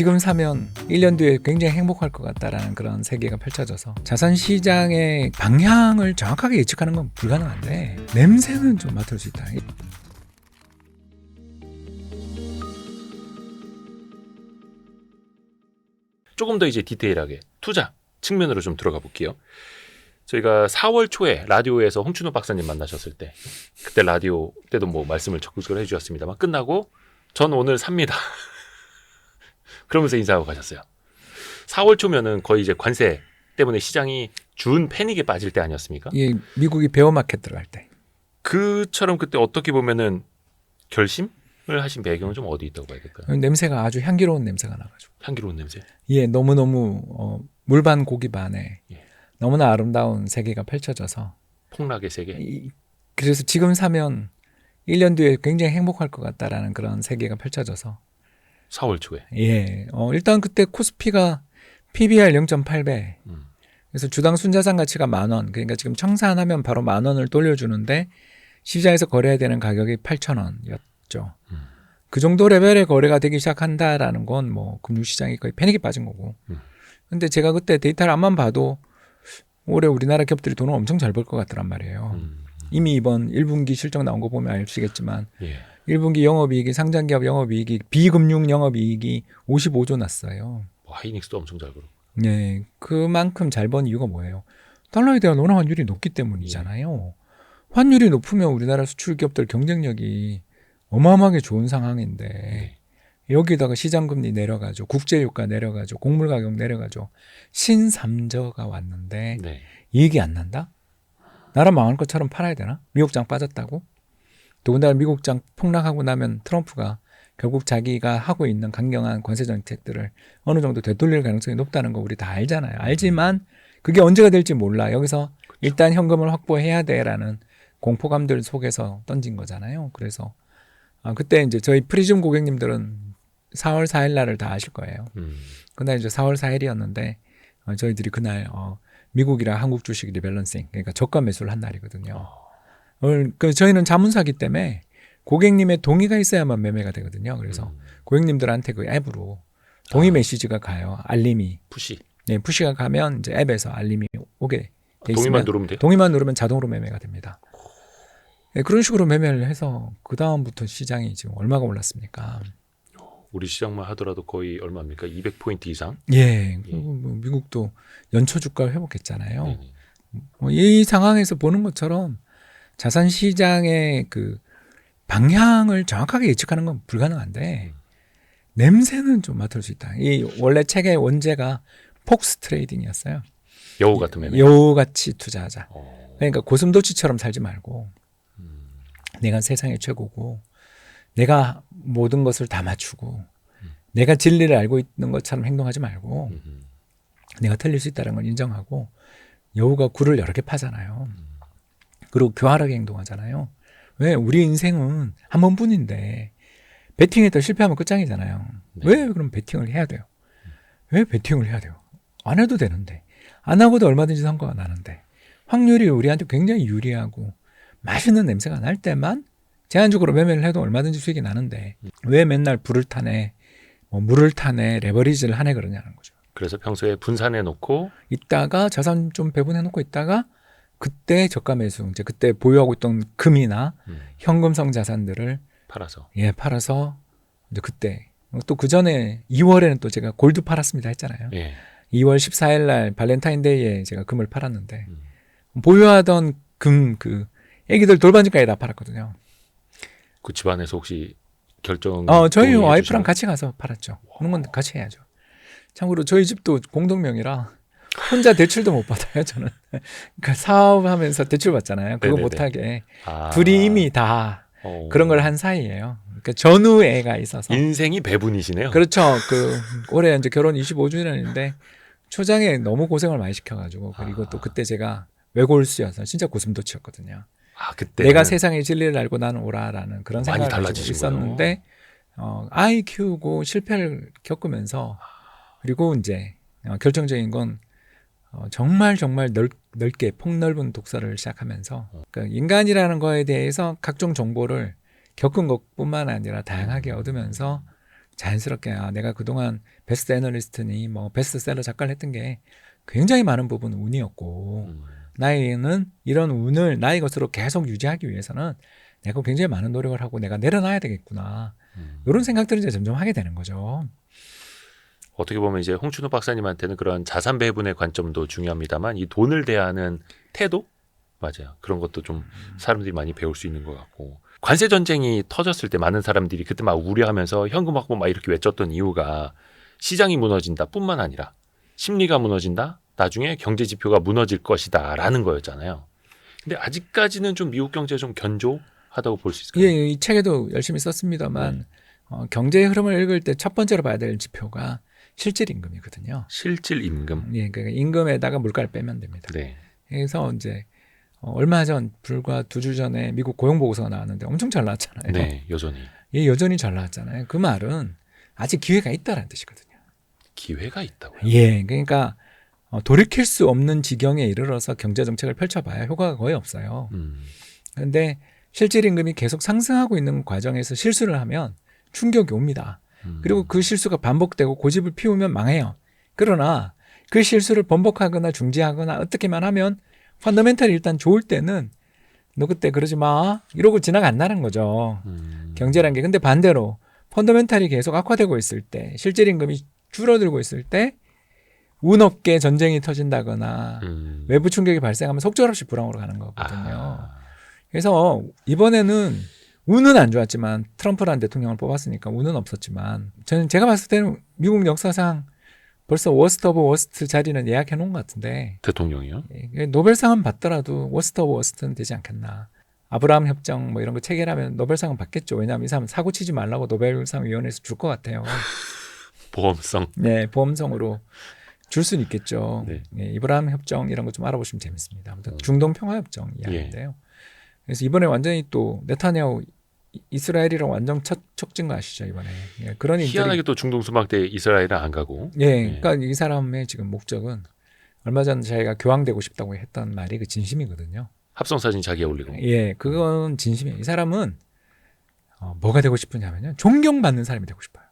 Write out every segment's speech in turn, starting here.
지금 사면 1년 뒤에 굉장히 행복할 것 같다라는 그런 세계가 펼쳐져서 자산시장의 방향을 정확하게 예측하는 건 불가능한데 냄새는 좀 맡을 수 있다. 조금 더 이제 디테일하게 투자 측면으로 좀 들어가 볼게요. 저희가 4월 초에 라디오에서 홍춘호 박사님 만나셨을 때 그때 라디오 때도 뭐 말씀을 적극적으로 해주셨습니다만 끝나고 전 오늘 삽니다. 그러면서 인사하고 가셨어요. 4월 초면은 거의 이제 관세 때문에 시장이 준 패닉에 빠질 때 아니었습니까? 이 미국이 베어마켓 들어갈 때. 그처럼 그때 어떻게 보면은 결심을 하신 배경은 좀 어디 있다고 봐야 될까요? 냄새가 아주 향기로운 냄새가 나가지고. 향기로운 냄새. 예, 너무너무 물반 고기 반에 예. 너무나 아름다운 세계가 펼쳐져서 폭락의 세계. 그래서 지금 사면 1년 뒤에 굉장히 행복할 것 같다라는 그런 세계가 펼쳐져서 4월 초에. 예, 일단 그때 코스피가 PBR 0.8배. 그래서 주당 순자산 가치가 10,000원. 그러니까 지금 청산하면 바로 10,000원을 돌려주는데 시장에서 거래해야 되는 가격이 8,000원이었죠. 그 정도 레벨의 거래가 되기 시작한다라는 건 뭐 금융시장이 거의 패닉에 빠진 거고. 근데 제가 그때 데이터를 암만 봐도 올해 우리나라 기업들이 돈을 엄청 잘 벌 것 같더란 말이에요. 이미 이번 1분기 실적 나온 거 보면 아시겠지만 예. 1분기 영업이익이 상장기업 영업이익이 비금융 영업이익이 55조 났어요. 뭐 하이닉스도 엄청 잘 벌고. 네, 그만큼 잘 번 이유가 뭐예요? 달러에 대한 원화 환율이 높기 때문이잖아요. 환율이 높으면 우리나라 수출 기업들 경쟁력이 어마어마하게 좋은 상황인데 여기다가 시장금리 내려가죠. 국제유가 내려가죠. 곡물 가격 내려가죠. 신삼저가 왔는데 네. 이익이 안 난다? 나라 망할 것처럼 팔아야 되나? 미국장 빠졌다고? 더군다나 미국장 폭락하고 나면 트럼프가 결국 자기가 하고 있는 강경한 관세 정책들을 어느 정도 되돌릴 가능성이 높다는 거 우리 다 알잖아요. 알지만 그게 언제가 될지 몰라. 여기서 일단 현금을 확보해야 돼라는 공포감들 속에서 던진 거잖아요. 그래서 그때 이제 저희 프리즘 고객님들은 4월 4일 날을 다 아실 거예요. 그날 이제 4월 4일이었는데 저희들이 그날 미국이랑 한국 주식 리밸런싱, 그러니까 저가 매수를 한 날이거든요. 저희는 자문사기 때문에 고객님의 동의가 있어야만 매매가 되거든요. 그래서 고객님들한테 그 앱으로 동의 메시지가 가요. 알림이. 푸시. 네, 푸시가 가면 이제 앱에서 알림이 오게 돼 있으면 동의만 누르면 돼요? 동의만 누르면 자동으로 매매가 됩니다. 네, 그런 식으로 매매를 해서 그 다음부터 시장이 지금 얼마가 올랐습니까? 우리 시장만 하더라도 거의 얼마입니까? 200포인트 이상? 예, 그리고 뭐 미국도 연초 주가를 회복했잖아요. 네네. 이 상황에서 보는 것처럼 자산 시장의 그 방향을 정확하게 예측하는 건 불가능한데 냄새는 좀 맡을 수 있다. 이 원래 책의 원제가 폭스 트레이딩이었어요. 여우 같은 매매. 여우같이 투자하자. 그러니까 고슴도치처럼 살지 말고 내가 세상의 최고고 내가 모든 것을 다 맞추고 내가 진리를 알고 있는 것처럼 행동하지 말고 내가 틀릴 수 있다는 걸 인정하고 여우가 굴을 여러 개 파잖아요. 그리고 교활하게 행동하잖아요. 왜? 우리 인생은 한 번뿐인데 배팅에다 실패하면 끝장이잖아요. 네. 왜 그럼 배팅을 해야 돼요? 왜 배팅을 해야 돼요? 안 해도 되는데 안 하고도 얼마든지 성과가 나는데 확률이 우리한테 굉장히 유리하고 맛있는 냄새가 날 때만 제한적으로 매매를 해도 얼마든지 수익이 나는데 왜 맨날 불을 타네, 뭐 물을 타네, 레버리지를 하네 그러냐는 거죠. 그래서 평소에 분산해 놓고 있다가 자산 좀 배분해 놓고 있다가 그때 저가 매수, 이제 그때 보유하고 있던 금이나 현금성 자산들을 팔아서 이제 그때 또 그 전에 2월에는 또 제가 골드 팔았습니다 했잖아요. 예. 2월 14일 날 발렌타인데이에 제가 금을 팔았는데 보유하던 금 그 애기들 돌반지까지 다 팔았거든요. 그 집안에서 혹시 결정? 저희 와이프랑 같이 가서 팔았죠. 그런 건 같이 해야죠. 참고로 저희 집도 공동명이라 혼자 대출도 못 받아요. 저는 그러니까 사업하면서 대출 받잖아요. 그거 네네네. 못하게 둘이 이미 다 그런 걸 한 사이예요. 그러니까 전후애가 있어서 인생이 배분이시네요. 그렇죠. 올해 이제 결혼 25주년인데 초장에 너무 고생을 많이 시켜가지고 그리고 또 그때 제가 외골수여서 진짜 고슴도치였거든요. 그때 내가 세상의 진리를 알고 나는 오라라는 그런 많이 생각을 가지고 달라지신 있었는데 아이 키우고 실패를 겪으면서 그리고 이제 결정적인 건 정말 넓게 폭넓은 독서를 시작하면서 그러니까 인간이라는 거에 대해서 각종 정보를 겪은 것뿐만 아니라 다양하게 얻으면서 자연스럽게 내가 그동안 베스트 애널리스트니 뭐 베스트셀러 작가를 했던 게 굉장히 많은 부분은 운이었고 나에게는 이런 운을 나의 것으로 계속 유지하기 위해서는 내가 굉장히 많은 노력을 하고 내가 내려놔야 되겠구나. 이런 생각들을 이제 점점 하게 되는 거죠. 어떻게 보면 이제 홍춘호 박사님한테는 그런 자산 배분의 관점도 중요합니다만 이 돈을 대하는 태도? 맞아요. 그런 것도 좀 사람들이 많이 배울 수 있는 것 같고 관세 전쟁이 터졌을 때 많은 사람들이 그때 막 우려하면서 현금 확보 막 이렇게 외쳤던 이유가 시장이 무너진다 뿐만 아니라 심리가 무너진다. 나중에 경제 지표가 무너질 것이다 라는 거였잖아요. 근데 아직까지는 좀 미국 경제가 좀 견조하다고 볼 수 있을까요? 예, 이 책에도 열심히 썼습니다만 경제의 흐름을 읽을 때 첫 번째로 봐야 될 지표가 실질 임금이거든요. 실질 임금. 예, 그러니까 임금에다가 물가를 빼면 됩니다. 네. 그래서 이제 얼마 전 불과 2주 전에 미국 고용 보고서가 나왔는데 엄청 잘 나왔잖아요. 네, 여전히. 예, 여전히 잘 나왔잖아요. 그 말은 아직 기회가 있다라는 뜻이거든요. 기회가 있다고요? 예, 그러니까 돌이킬 수 없는 지경에 이르러서 경제 정책을 펼쳐봐야 효과가 거의 없어요. 그런데 실질 임금이 계속 상승하고 있는 과정에서 실수를 하면 충격이 옵니다. 그리고 그 실수가 반복되고 고집을 피우면 망해요. 그러나 그 실수를 번복하거나 중지하거나 어떻게만 하면 펀더멘털이 일단 좋을 때는 너 그때 그러지 마 이러고 지나간다는 거죠. 경제란 게. 근데 반대로 펀더멘털이 계속 악화되고 있을 때 실질 임금이 줄어들고 있을 때 운 없게 전쟁이 터진다거나 외부 충격이 발생하면 속절없이 불황으로 가는 거거든요. 그래서 이번에는 운은 안 좋았지만 트럼프라는 대통령을 뽑았으니까 운은 없었지만 저는 제가 봤을 때는 미국 역사상 벌써 워스트 오브 워스트 자리는 예약해 놓은 것 같은데 대통령이요? 노벨상은 받더라도 워스트 오브 워스트는 되지 않겠나. 아브라함 협정 뭐 이런 거 체결하면 노벨상은 받겠죠. 왜냐하면 이 사람은 사고 치지 말라고 노벨상 위원회에서 줄 것 같아요. 보험성. 네, 보험성으로 줄 수는 있겠죠. 네. 네, 이브라함 협정 이런 거 좀 알아보시면 재밌습니다. 아무튼 중동 평화 협정 이야기인데요. 그래서 이번에 완전히 또 네타냐후 이스라엘이랑 완전 척진 거 아시죠 이번에. 예, 그런 희한하게 또 중동 수막대 이스라엘은 안 가고. 예, 그러니까 이 사람의 지금 목적은 얼마 전 자기가 교황되고 싶다고 했던 말이 그 진심이거든요. 합성사진 자기가 올리고. 예, 그건 진심이에요. 이 사람은 뭐가 되고 싶으냐면요, 존경받는 사람이 되고 싶어요.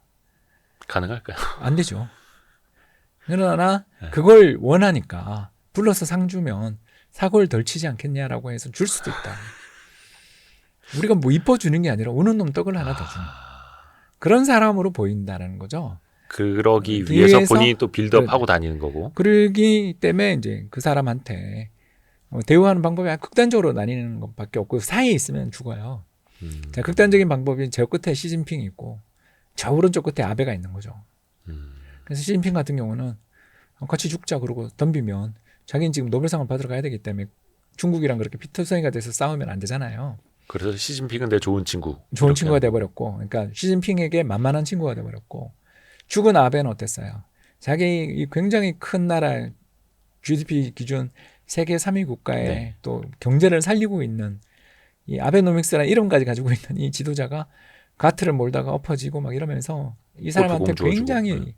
가능할까요? 안 되죠. 그러나 그걸 원하니까 불러서 상 주면 사고를 덜 치지 않겠냐라고 해서 줄 수도 있다. 우리가 뭐 이뻐주는 게 아니라 우는 놈 떡을 하나 더 주는 그런 사람으로 보인다는 거죠. 그러기 위해서 본인이 또 빌드업하고 다니는 거고. 그러기 때문에 이제 그 사람한테 대우하는 방법이 극단적으로 나뉘는 것밖에 없고 사이에 있으면 죽어요. 자, 극단적인 방법이 저 끝에 시진핑이 있고 저 오른쪽 끝에 아베가 있는 거죠. 그래서 시진핑 같은 경우는 같이 죽자 그러고 덤비면 자기는 지금 노벨상을 받으러 가야 되기 때문에 중국이랑 그렇게 피터성이가 돼서 싸우면 안 되잖아요. 그래서 시진핑은 내 좋은 친구. 좋은 친구가 돼버렸고, 그러니까 시진핑에게 만만한 친구가 돼버렸고, 죽은 아베는 어땠어요? 자기 굉장히 큰 나라 GDP 기준 세계 3위 국가에 또 경제를 살리고 있는 이 아베노믹스라는 이름까지 가지고 있는 이 지도자가 가트를 몰다가 엎어지고 막 이러면서 이 사람한테 굉장히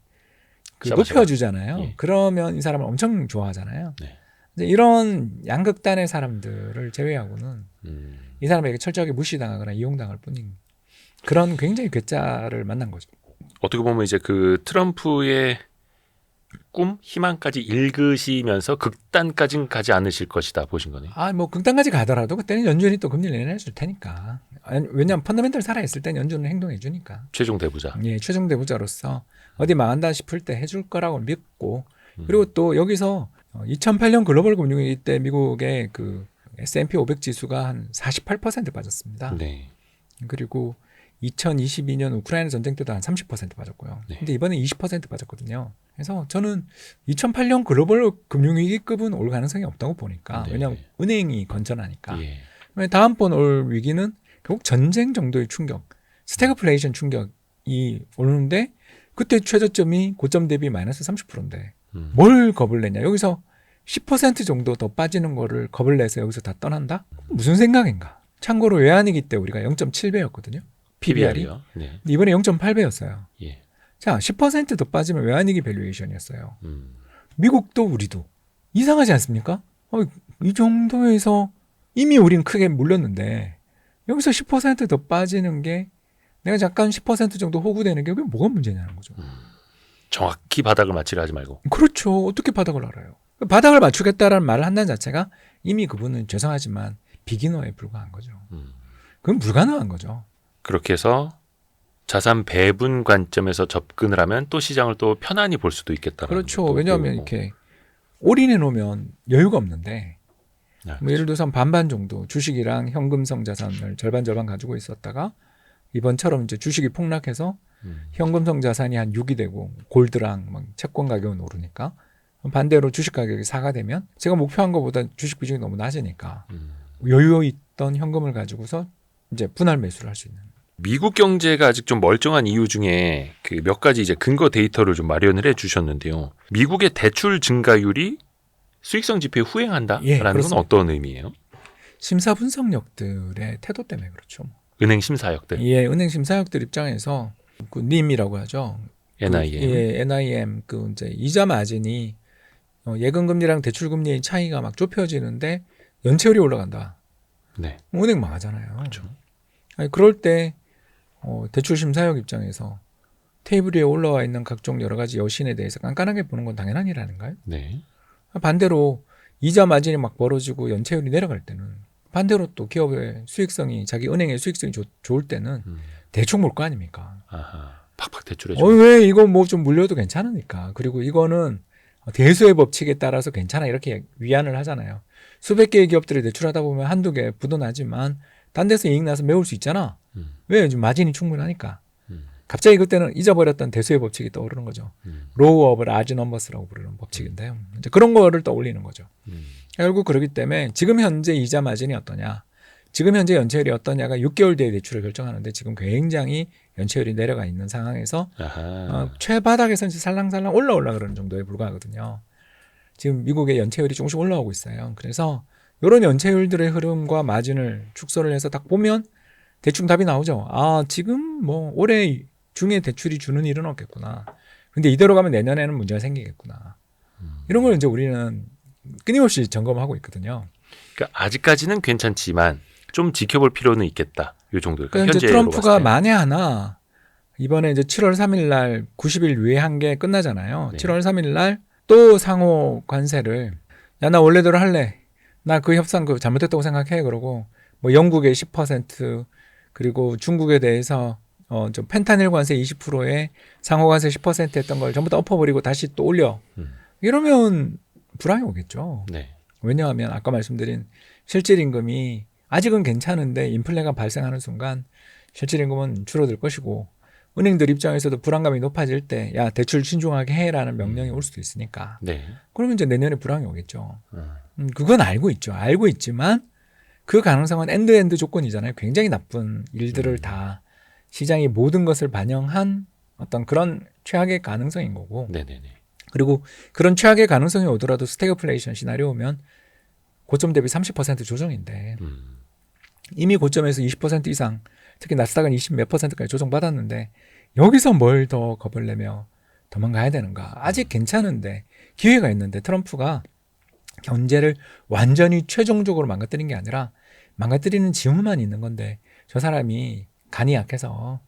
높여주잖아요. 그러면 이 사람을 엄청 좋아하잖아요. 이제 이런 양극단의 사람들을 제외하고는 이 사람에게 철저하게 무시당하거나 이용당할 뿐인 그런 굉장히 괴짜를 만난 거죠. 어떻게 보면 이제 그 트럼프의 꿈, 희망까지 읽으시면서 극단까지는 가지 않으실 것이다 보신 거네요. 뭐 극단까지 가더라도 그때는 연준이 또 금리를 내려줄 테니까. 왜냐하면 펀더멘털 살아있을 때는 연준은 행동해 주니까. 최종 대부자. 예, 최종 대부자로서 어디 망한다 싶을 때 해줄 거라고 믿고, 그리고 또 여기서 2008년 글로벌 금융위기 때 미국의 그 S&P 500 지수가 한 48% 빠졌습니다. 네. 그리고 2022년 우크라이나 전쟁 때도 한 30% 빠졌고요. 근데 이번에 20% 빠졌거든요. 그래서 저는 2008년 글로벌 금융위기급은 올 가능성이 없다고 보니까. 왜냐하면 은행이 건전하니까. 다음번 올 위기는 결국 전쟁 정도의 충격, 스태그플레이션 충격이 오는데 그때 최저점이 고점 대비 마이너스 30%인데 뭘 겁을 내냐. 여기서 10% 정도 더 빠지는 거를 겁을 내서 여기서 다 떠난다? 무슨 생각인가. 참고로 외환위기 때 우리가 0.7배였거든요. PBR이. 네. 이번에 0.8배였어요. 예. 자, 10% 더 빠지면 외환위기 밸류에이션이었어요. 미국도 우리도. 이상하지 않습니까? 이 정도에서 이미 우린 크게 물렸는데 여기서 10% 더 빠지는 게 내가 잠깐 10% 정도 호구되는 게 그게 뭐가 문제냐는 거죠. 정확히 바닥을 맞추려 하지 말고. 그렇죠. 어떻게 바닥을 알아요? 바닥을 맞추겠다라는 말을 한다는 자체가 이미 그분은 죄송하지만 비기너에 불과한 거죠. 그건 불가능한 거죠. 그렇게 해서 자산 배분 관점에서 접근을 하면 또 시장을 또 편안히 볼 수도 있겠다. 그렇죠. 왜냐하면 이렇게 올인해 놓으면 여유가 없는데 뭐 예를 들어서 반반 정도 주식이랑 현금성 자산을 절반 가지고 있었다가 이번처럼 이제 주식이 폭락해서 현금성 자산이 한 6이 되고 골드랑 막 채권 가격은 오르니까 반대로 주식 가격이 4가 되면 제가 목표한 것보다 주식 비중이 너무 낮으니까 여유 있던 현금을 가지고서 이제 분할 매수를 할 수 있는. 미국 경제가 아직 좀 멀쩡한 이유 중에 그 몇 가지 이제 근거 데이터를 좀 마련을 해 주셨는데요. 미국의 대출 증가율이 수익성 지표에 후행한다라는 예, 건 그렇습니다. 어떤 의미예요? 심사 분석력들의 태도 때문에 그렇죠. 은행 심사역들, 예, 은행 심사역들 입장에서 그 님이라고 하죠. NIM. 예, NIM 그 이제 이자 마진이 예금 금리랑 대출 금리의 차이가 막 좁혀지는데 연체율이 올라간다. 네, 은행 망하잖아요. 그렇죠. 아니, 그럴 때 대출 심사역 입장에서 테이블 위에 올라와 있는 각종 여러 가지 여신에 대해서 깐깐하게 보는 건 당연한 일 아닌가요? 네, 반대로 이자 마진이 막 벌어지고 연체율이 내려갈 때는 반대로 또 기업의 수익성이 자기 은행의 수익성이 좋을 때는 대충 볼 거 아닙니까? 아하, 팍팍 대출해 줘. 왜 이거 뭐 좀 물려도 괜찮으니까. 그리고 이거는 대수의 법칙에 따라서 괜찮아 이렇게 위안을 하잖아요. 수백 개의 기업들이 대출하다 보면 한두 개 부도나지만 딴 데서 이익 나서 메울 수 있잖아. 왜? 요즘 마진이 충분하니까. 갑자기 그때는 잊어버렸던 대수의 법칙이 떠오르는 거죠. 로우 오브 라지 넘버스라고 부르는 법칙인데요. 이제 그런 거를 떠올리는 거죠. 결국 그렇기 때문에 지금 현재 이자 마진이 어떠냐, 지금 현재 연체율이 어떠냐가 6개월 뒤에 대출을 결정하는데 지금 굉장히 연체율이 내려가 있는 상황에서 최바닥에서 이제 살랑살랑 올라오려 그러는 정도에 불과하거든요. 지금 미국의 연체율이 조금씩 올라오고 있어요. 그래서 이런 연체율들의 흐름과 마진을 축소를 해서 딱 보면 대충 답이 나오죠. 아, 지금 뭐 올해 중에 대출이 주는 일은 없겠구나. 근데 이대로 가면 내년에는 문제가 생기겠구나. 이런 걸 이제 우리는 끊임없이 점검하고 있거든요. 그러니까 아직까지는 괜찮지만 좀 지켜볼 필요는 있겠다. 요 정도일까? 그러니까 이제 현재로 트럼프가 봤을 때. 만에 하나 이번에 이제 7월 3일 날 90일 유예한 게 끝나잖아요. 네. 7월 3일 날 또 상호 관세를 야, 나 원래대로 할래. 나 그 협상 그 잘못했다고 생각해. 그러고 뭐 영국에 10% 그리고 중국에 대해서 좀 펜타닐 관세 20%에 상호 관세 10% 했던 걸 전부 다 엎어버리고 다시 또 올려. 이러면 불황이 오겠죠. 네. 왜냐하면 아까 말씀드린 실질 임금이 아직은 괜찮은데 인플레가 발생하는 순간 실질 임금은 줄어들 것이고 은행들 입장에서도 불안감이 높아질 때 야, 대출 신중하게 해라는 명령이 올 수도 있으니까. 네. 그러면 이제 내년에 불황이 오겠죠. 그건 알고 있죠. 알고 있지만 그 가능성은 엔드엔드 조건이잖아요. 굉장히 나쁜 일들을 다 시장이 모든 것을 반영한 어떤 그런 최악의 가능성인 거고. 네네네. 그리고 그런 최악의 가능성이 오더라도 스태그플레이션 시나리오 오면 고점 대비 30% 조정인데 이미 고점에서 20% 이상 특히 나스닥은 20 몇 %까지 조정받았는데 여기서 뭘 더 겁을 내며 도망가야 되는가. 아직 괜찮은데 기회가 있는데 트럼프가 경제를 완전히 최종적으로 망가뜨린 게 아니라 망가뜨리는 징후만 있는 건데 저 사람이 간이 약해서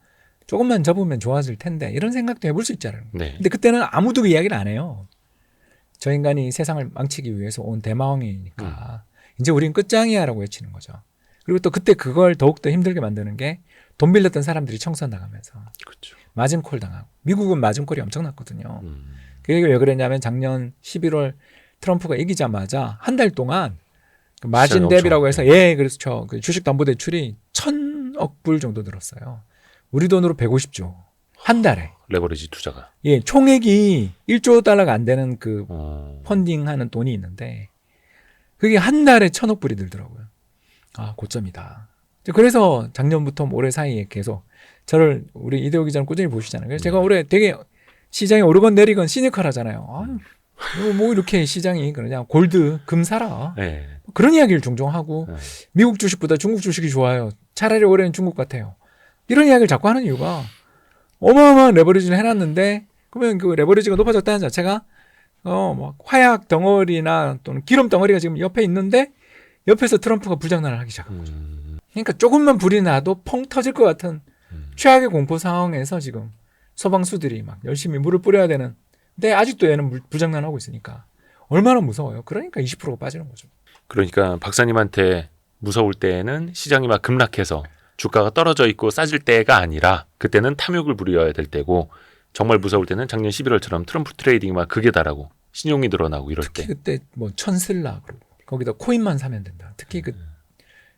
조금만 접으면 좋아질 텐데 이런 생각도 해볼 수 있잖아요. 네. 근데 그때는 아무도 그 이야기를 안 해요. 저 인간이 세상을 망치기 위해서 온 대마왕이니까 이제 우린 끝장이야라고 외치는 거죠. 그리고 또 그때 그걸 더욱더 힘들게 만드는 게 돈 빌렸던 사람들이 청산 나가면서 그렇죠. 마진콜 당하고 미국은 마진콜이 엄청났거든요. 그게 왜 그랬냐면 작년 11월 트럼프가 이기자마자 한 달 동안 그 마진 대비라고 해서 그렇죠. 그 주식담보대출이 1,000억 불 정도 늘었어요. 우리 돈으로 150조 한 달에. 레버리지 투자가. 예, 총액이 1조 달러가 안 되는 그 펀딩하는 돈이 있는데 그게 한 달에 1,000억 불이 들더라고요. 아, 고점이다. 그래서 작년부터 올해 사이에 계속 저를 우리 이대호 기자는 꾸준히 보시잖아요. 그래서 제가 올해 되게 시장이 오르건 내리건 시니컬하잖아요. 아유, 뭐 이렇게 시장이 그러냐. 골드, 금 사라. 네. 그런 이야기를 종종 하고 미국 주식보다 중국 주식이 좋아요. 차라리 올해는 중국 같아요. 이런 이야기를 자꾸 하는 이유가 어마어마한 레버리지를 해놨는데 그러면 그 레버리지가 높아졌다는 자체가 막 화약 덩어리나 또는 기름 덩어리가 지금 옆에 있는데 옆에서 트럼프가 불장난을 하기 시작한 거죠. 그러니까 조금만 불이 나도 펑 터질 것 같은 최악의 공포 상황에서 지금 소방수들이 막 열심히 물을 뿌려야 되는. 근데 아직도 얘는 불장난하고 있으니까 얼마나 무서워요. 그러니까 20%가 빠지는 거죠. 그러니까 박사님한테 무서울 때에는 시장이 막 급락해서 주가가 떨어져 있고 싸질 때가 아니라 그때는 탐욕을 부려야 될 때고 정말 무서울 때는 작년 11월처럼 트럼프 트레이딩이 막 극에 달하고 신용이 늘어나고 이럴 특히 때. 그때 뭐 천슬라 그러고 거기다 코인만 사면 된다. 특히 그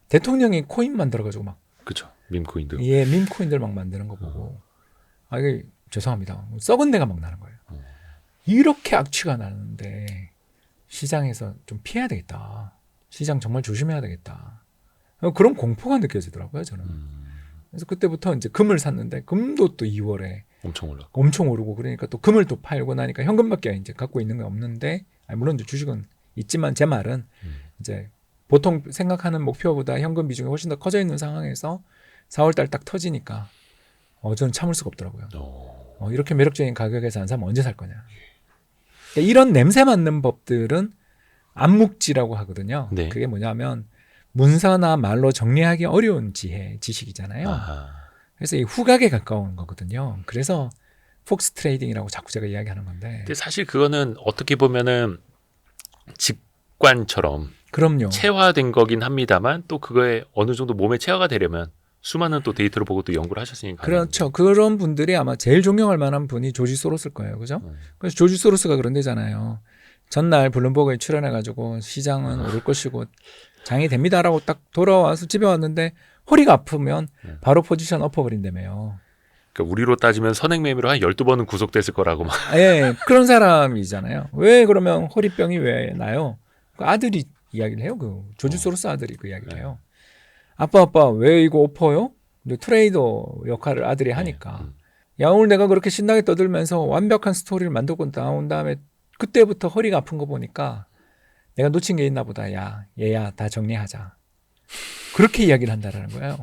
대통령이 코인 만들어가지고 막 그렇죠. 밈코인도. 예, 밈코인들 막 만드는 거 보고 아 이게 죄송합니다. 썩은 내가 막 나는 거예요. 이렇게 악취가 나는데 시장에서 좀 피해야 되겠다. 시장 정말 조심해야 되겠다. 그런 공포가 느껴지더라고요, 저는. 그래서 그때부터 이제 금을 샀는데 금도 또 2월에 엄청 오르고 그러니까 또 금을 또 팔고 나니까 현금밖에 이제 갖고 있는 게 없는데 물론 이제 주식은 있지만 제 말은 이제 보통 생각하는 목표보다 현금 비중이 훨씬 더 커져 있는 상황에서 4월달 딱 터지니까 저는 참을 수가 없더라고요. 이렇게 매력적인 가격에서 안 사면 언제 살 거냐. 그러니까 이런 냄새 맡는 법들은 암묵지라고 하거든요. 네. 그게 뭐냐면 문서나 말로 정리하기 어려운 지식이잖아요. 아하. 그래서 이 후각에 가까운 거거든요. 그래서 폭스 트레이딩이라고 자꾸 제가 이야기하는 건데. 근데 사실 그거는 어떻게 보면은 직관처럼 그럼요. 체화된 거긴 합니다만 또 그거에 어느 정도 몸에 체화가 되려면 수많은 또 데이터를 보고 또 연구를 하셨으니까. 그렇죠. 그런 분들이 아마 제일 존경할 만한 분이 조지 소로스일 거예요. 그죠? 그래서 조지 소로스가 그런 데잖아요. 전날 블룸버그에 출연해가지고 시장은 오를 것이고 장이 됩니다라고 딱 돌아와서 집에 왔는데 허리가 아프면 바로 포지션 엎어버린다며요. 그러니까 우리로 따지면 선행 매매로 한 12번은 구속됐을 거라고 막. 예, 그런 사람이잖아요. 왜 그러면 허리병이 왜 나요? 그 아들이 이야기를 해요. 그 조지 소로스 아들이 그 이야기를 해요. 아빠 왜 이거 엎어요? 트레이더 역할을 아들이 하니까. 야, 오늘 내가 그렇게 신나게 떠들면서 완벽한 스토리를 만들고 나온 다음에 그때부터 허리가 아픈 거 보니까 내가 놓친 게 있나 보다. 야, 얘야, 다 정리하자. 그렇게 이야기를 한다라는 거예요.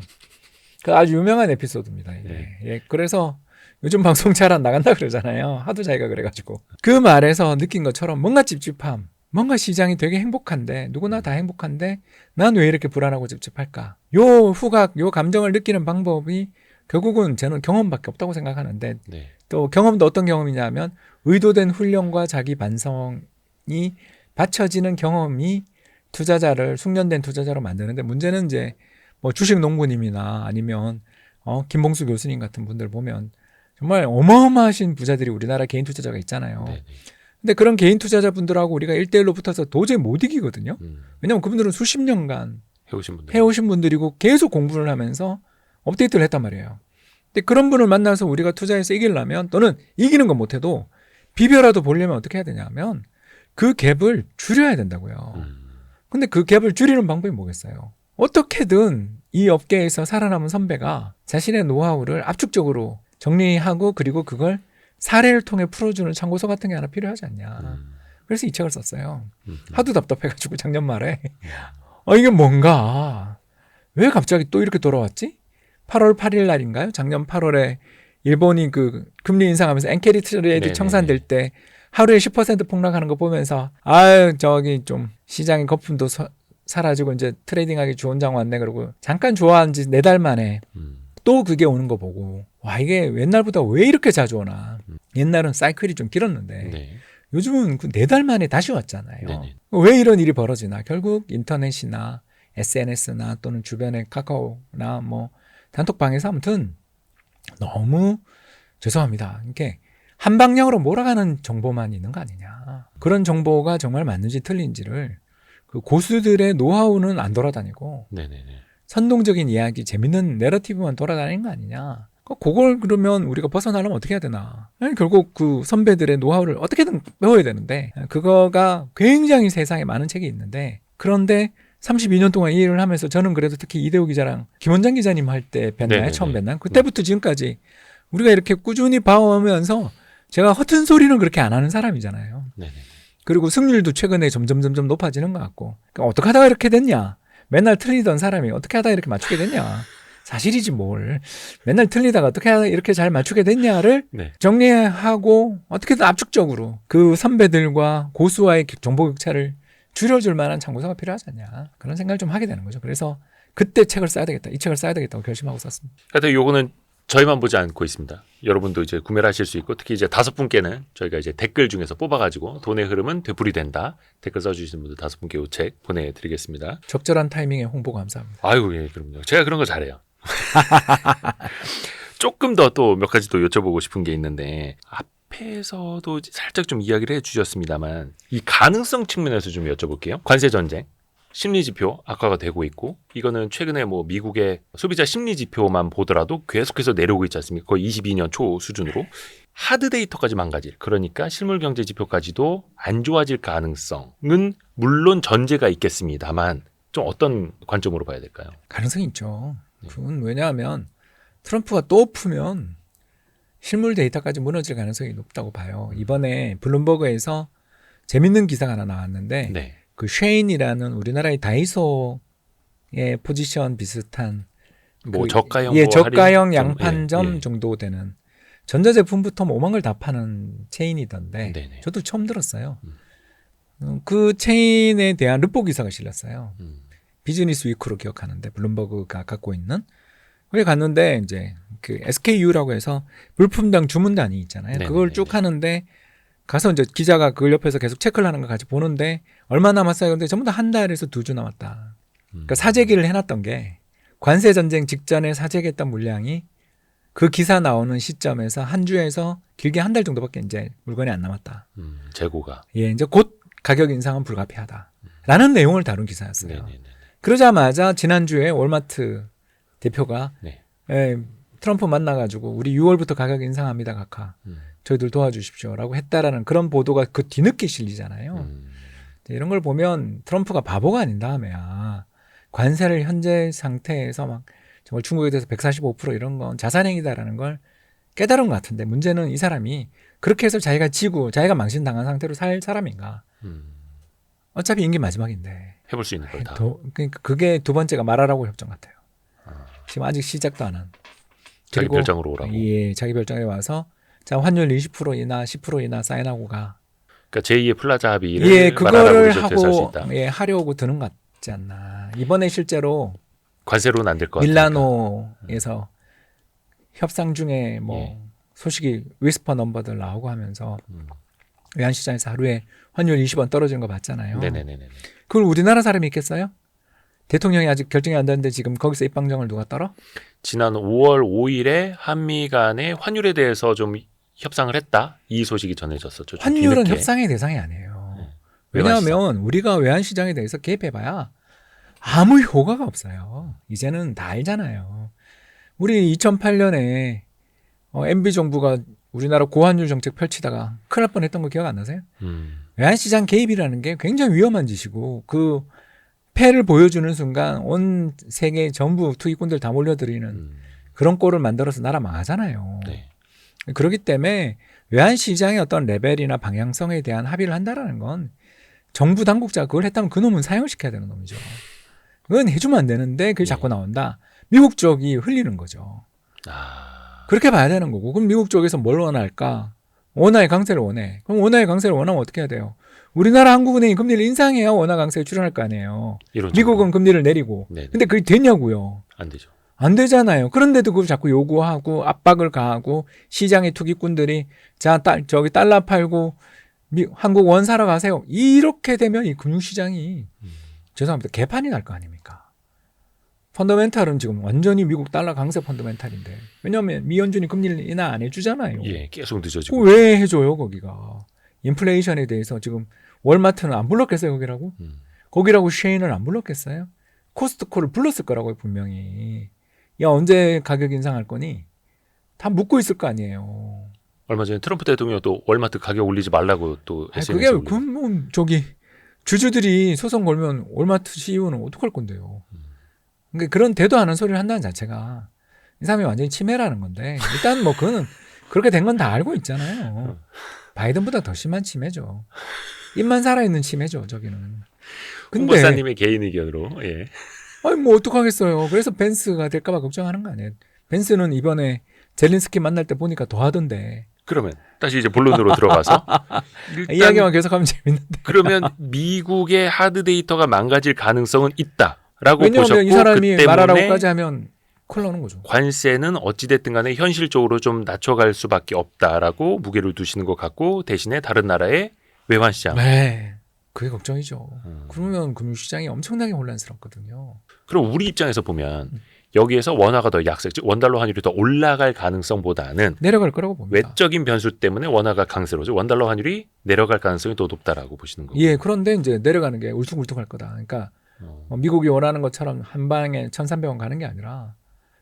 그 아주 유명한 에피소드입니다. 이게. 네. 예, 그래서 요즘 방송 잘 안 나간다 그러잖아요. 하도 자기가 그래가지고. 그 말에서 느낀 것처럼 뭔가 찝찝함. 뭔가 시장이 되게 행복한데 누구나 다 행복한데 난 왜 이렇게 불안하고 찝찝할까? 요 후각, 요 감정을 느끼는 방법이 결국은 저는 경험밖에 없다고 생각하는데 네. 또 경험도 어떤 경험이냐면 의도된 훈련과 자기 반성이 받쳐지는 경험이 투자자를 숙련된 투자자로 만드는데 문제는 이제 뭐 주식 농부님이나 아니면 김봉수 교수님 같은 분들 보면 정말 어마어마하신 부자들이 우리나라 개인 투자자가 있잖아요. 네. 근데 그런 개인 투자자분들하고 우리가 1대1로 붙어서 도저히 못 이기거든요. 왜냐하면 그분들은 수십 년간 해오신 분들이고 계속 공부를 하면서 업데이트를 했단 말이에요. 근데 그런 분을 만나서 우리가 투자해서 이기려면 또는 이기는 건 못해도 비벼라도 보려면 어떻게 해야 되냐면 그 갭을 줄여야 된다고요. 근데 그 갭을 줄이는 방법이 뭐겠어요? 어떻게든 이 업계에서 살아남은 선배가 자신의 노하우를 압축적으로 정리하고 그리고 그걸 사례를 통해 풀어주는 참고서 같은 게 하나 필요하지 않냐. 그래서 이 책을 썼어요. 하도 답답해가지고 작년 말에 이게 뭔가 왜 갑자기 또 이렇게 돌아왔지? 8월 8일 날인가요? 작년 8월에 일본이 그 금리 인상하면서 엔케리 트레이드 청산될 때 하루에 10% 폭락하는 거 보면서 저기 좀 시장의 거품도 사라지고 이제 트레이딩하기 좋은 장 왔네 그러고 잠깐 좋아한 지 4달 만에 또 그게 오는 거 보고 와 이게 옛날보다 왜 이렇게 자주 오나. 옛날은 사이클이 좀 길었는데 요즘은 그 4달 만에 다시 왔잖아요. 네네. 왜 이런 일이 벌어지나. 결국 인터넷이나 SNS나 또는 주변의 카카오나 뭐 단톡방에서 아무튼 너무 죄송합니다. 이렇게 한 방향으로 몰아가는 정보만 있는 거 아니냐. 그런 정보가 정말 맞는지 틀린지를 그 고수들의 노하우는 안 돌아다니고 선동적인 이야기, 재밌는 내러티브만 돌아다니는 거 아니냐. 그걸 그러면 우리가 벗어나려면 어떻게 해야 되나. 결국 그 선배들의 노하우를 어떻게든 배워야 되는데 그거가 굉장히 세상에 많은 책이 있는데 그런데 32년 동안 이 일을 하면서 저는 그래도 특히 이대호 기자랑 김원장 기자님 할 때 뵀나요? 처음 뵀나요? 그때부터 지금까지 우리가 이렇게 꾸준히 봐오면서 제가 허튼 소리는 그렇게 안 하는 사람이잖아요. 그리고 승률도 최근에 점점 높아지는 것 같고 그러니까 어떻게 하다가 이렇게 됐냐. 맨날 틀리던 사람이 어떻게 하다가 이렇게 맞추게 됐냐. 사실이지 뭘. 맨날 틀리다가 어떻게 하다가 이렇게 잘 맞추게 됐냐를 정리하고 어떻게든 압축적으로 그 선배들과 고수와의 정보 격차를 줄여줄 만한 참고서가 필요하지 않냐. 그런 생각을 좀 하게 되는 거죠. 그래서 그때 책을 써야 되겠다. 이 책을 써야 되겠다고 결심하고 썼습니다. 하여튼 요거는 저희만 보지 않고 있습니다. 여러분도 이제 구매를 하실 수 있고 특히 이제 5분께는 저희가 이제 댓글 중에서 뽑아가지고 돈의 흐름은 되풀이된다. 댓글 써주시는 분들 5분께 이 책 보내드리겠습니다. 적절한 타이밍에 홍보 감사합니다. 아유, 예, 그럼요. 제가 그런 거 잘해요. 조금 더 또 몇 가지 또 여쭤보고 싶은 게 있는데 앞에서도 살짝 좀 이야기를 해주셨습니다만 이 가능성 측면에서 좀 여쭤볼게요. 관세 전쟁. 심리지표 악화가 되고 있고 이거는 최근에 뭐 미국의 소비자 심리지표만 보더라도 계속해서 내려오고 있지 않습니까? 거의 22년 초 수준으로 하드 데이터까지 망가질 그러니까 실물 경제 지표까지도 안 좋아질 가능성은 물론 전제가 있겠습니다만 좀 어떤 관점으로 봐야 될까요? 가능성이 있죠. 그건 왜냐하면 트럼프가 또 풀면 실물 데이터까지 무너질 가능성이 높다고 봐요. 이번에 블룸버그에서 재밌는 기사가 하나 나왔는데 네. 그 쉐인이라는 우리나라의 다이소의 포지션 비슷한 뭐 그, 저가형 예, 뭐 저가형 할인 양판점 좀, 예. 정도 되는 전자제품부터 뭐 5만 걸 다 파는 체인이던데 네네. 저도 처음 들었어요. 그 체인에 대한 르포 기사가 실렸어요. 비즈니스 위크로 기억하는데 블룸버그가 갖고 있는 거기 갔는데 이제 그 SKU라고 해서 물품당 주문단이 있잖아요. 네네네네. 그걸 쭉 하는데 가서 이제 기자가 그걸 옆에서 계속 체크를 하는 거 같이 보는데 얼마 남았어요? 근데 전부 다 한 달에서 2주 남았다. 그러니까 사재기를 해놨던 게 관세 전쟁 직전에 사재기했던 물량이 그 기사 나오는 시점에서 한 주에서 길게 한 달 정도밖에 이제 물건이 안 남았다. 재고가. 예, 이제 곧 가격 인상은 불가피하다라는 내용을 다룬 기사였어요. 네네네. 그러자마자 지난주에 월마트 대표가 네. 예, 트럼프 만나가지고 우리 6월부터 가격 인상합니다, 각하. 저희들 도와주십시오라고 했다라는 그런 보도가 그 뒤늦게 실리잖아요. 이런 걸 보면 트럼프가 바보가 아닌 다음에야 관세를 현재 상태에서 막 정말 중국에 대해서 145% 이런 건 자살행위다라는 걸 깨달은 것 같은데 문제는 이 사람이 그렇게 해서 자기가 지고 자기가 망신당한 상태로 살 사람인가. 어차피 임기 마지막인데. 해볼 수 있는 걸 다. 그러니까 그게 두 번째가 말하라고 협정 같아요. 지금 아직 시작도 안 한. 자기 그리고 별장으로 오라고. 예, 자기 별장에 와서 자 환율 20% 인하 10% 인하 사인하고 가. 그러니까 제2의 플라자 합의를 예, 말하라고 그거를 리조트에서 할 수 하고 있다. 예, 하려고 드는 것 같지 않나. 이번에 실제로 관세로는 안 될 것 같아요. 밀라노에서 협상 중에 뭐 예. 소식이 위스퍼 넘버들 나오고 하면서 외환시장에서 하루에 환율 20원 떨어지는 거 봤잖아요. 네네네네. 그걸 우리나라 사람이 있겠어요? 대통령이 아직 결정이 안 됐는데 지금 거기서 입방정을 누가 떨어? 지난 5월 5일에 한미 간의 환율에 대해서 좀 협상을 했다. 이 소식이 전해졌었죠. 좀 환율은 뒤늦게. 협상의 대상이 아니에요. 네. 왜냐하면 우리가 외환시장에 대해서 개입해봐야 아무 효과가 없어요. 이제는 다 알잖아요. 우리 2008년에 MB 정부가 우리나라 고환율 정책 펼치다가 큰일 날 뻔했던 거 기억 안 나세요? 외환시장 개입이라는 게 굉장히 위험한 짓이고 그 패를 보여주는 순간 온 세계 전부 투기꾼들 다 몰려들이는 그런 꼴을 만들어서 나라 망하잖아요. 네. 그렇기 때문에 외환시장의 어떤 레벨이나 방향성에 대한 합의를 한다라는 건 정부 당국자가 그걸 했다면 그놈은 사형을 시켜야 되는 놈이죠. 그건 해주면 안 되는데 그게 자꾸 나온다. 미국 쪽이 흘리는 거죠. 그렇게 봐야 되는 거고 그럼 미국 쪽에서 뭘 원할까? 원화의 강세를 원해. 그럼 원화의 강세를 원하면 어떻게 해야 돼요? 우리나라 한국은행이 금리를 인상해야 원화 강세에 출연할 거 아니에요. 이론적으로. 미국은 금리를 내리고. 네네. 근데 그게 되냐고요. 안 되죠. 안 되잖아요. 그런데도 그걸 자꾸 요구하고 압박을 가하고 시장의 투기꾼들이 자, 저기 달러 팔고 한국 원 사러 가세요. 이렇게 되면 이 금융시장이 죄송합니다. 개판이 날 거 아닙니까? 펀더멘탈은 지금 완전히 미국 달러 강세 펀더멘탈인데 왜냐하면 미연준이 금리를 인하 안 해주잖아요. 예, 계속 늦어지고. 왜 해줘요 거기가? 인플레이션에 대해서 지금 월마트는 안 불렀겠어요 거기라고? 거기라고 쉐인을 안 불렀겠어요? 코스트코를 불렀을 거라고요 분명히. 야 언제 가격 인상할 거니? 다 묻고 있을 거 아니에요. 얼마 전에 트럼프 대통령도 월마트 가격 올리지 말라고 또 SNS에 그게 올리고. 그럼 뭐 저기 주주들이 소송 걸면 월마트 CEO는 어떡할 건데요? 그러니까 그런 대도 않은 소리를 한다는 자체가 이 사람이 완전히 치매라는 건데 일단 뭐 그거는 그렇게 된 건 다 알고 있잖아요. 바이든보다 더 심한 치매죠. 입만 살아있는 치매죠 저기는. 근데 박사님의 개인 의견으로. 예. 아니 뭐 어떡하겠어요. 그래서 벤스가 될까 봐 걱정하는 거 아니에요. 벤스는 이번에 젤린스키 만날 때 보니까 더 하던데. 그러면 다시 이제 본론으로 들어가서 일단 이야기만 계속하면 재밌는데. 그러면 미국의 하드 데이터가 망가질 가능성은 있다라고 왜냐하면 보셨고 이 사람이 그 때문에 말하라고까지 하면 큰일 나는 거죠. 관세는 어찌됐든 간에 현실적으로 좀 낮춰갈 수밖에 없다라고 무게를 두시는 것 같고 대신에 다른 나라의 외환 시장. 네. 그게 걱정이죠. 음. 그러면 금융시장이 엄청나게 혼란스럽거든요. 그럼 우리 입장에서 보면 여기에서 원화가 더 약세, 즉 원달러 환율이 더 올라갈 가능성보다는 내려갈 거라고 봅니다. 외적인 변수 때문에 원화가 강세로, 즉 원달러 환율이 내려갈 가능성이 더 높다라고 보시는 거고. 예, 그런데 이제 내려가는 게 울퉁불퉁할 거다. 그러니까 미국이 원하는 것처럼 한 방에 1,300원 가는 게 아니라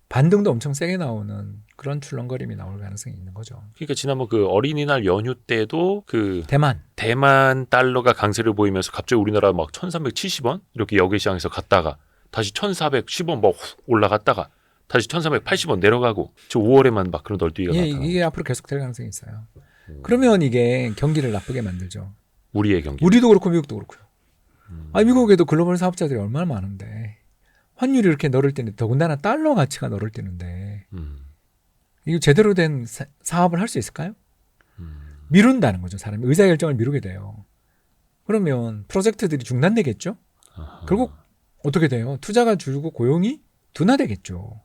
반등도 엄청 세게 나오는 그런 출렁거림이 나올 가능성이 있는 거죠. 그러니까 지난번 그 어린이날 연휴 때도 그 대만 달러가 강세를 보이면서 갑자기 우리나라 막 1,370원 이렇게 여객시장에서 갔다가 다시 1,410원 막 올라갔다가 다시 1,380원 내려가고 저 5월에만 막 그런 널뛰기가 예, 나타나고 이게 앞으로 계속될 가능성이 있어요. 그러면 이게 경기를 나쁘게 만들죠. 우리의 경기. 우리도 그렇고 미국도 그렇고요. 아, 미국에도 글로벌 사업자들이 얼마나 많은데 환율이 이렇게 너를 때는 더군다나 달러 가치가 너를 때는데 이거 제대로 된 사업을 할 수 있을까요? 미룬다는 거죠. 사람이 의사결정을 미루게 돼요. 그러면 프로젝트들이 중단되겠죠. 결국 어떻게 돼요? 투자가 줄고 고용이 둔화되겠죠.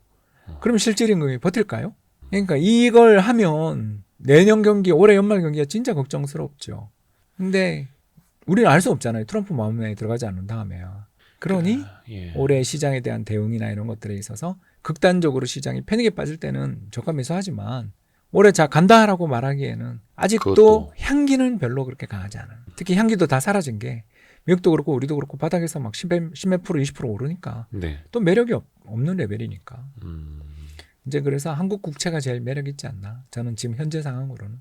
그럼 실질임금이 버틸까요? 그러니까 이걸 하면 내년 경기, 올해 연말 경기가 진짜 걱정스럽죠. 근데 우리는 알 수 없잖아요. 트럼프 마음에 들어가지 않는 다음에야. 그러니 예. 올해 시장에 대한 대응이나 이런 것들에 있어서 극단적으로 시장이 패닉에 빠질 때는 저가 매수하지만 올해 자 간다라고 말하기에는 아직도 그것도. 향기는 별로 그렇게 강하지 않아요. 특히 향기도 다 사라진 게 미국도 그렇고 우리도 그렇고 바닥에서 막 10몇 프로 20% 오르니까 네. 또 매력이 없는 레벨이니까 음. 이제 그래서 한국 국채가 제일 매력 있지 않나 저는 지금 현재 상황으로는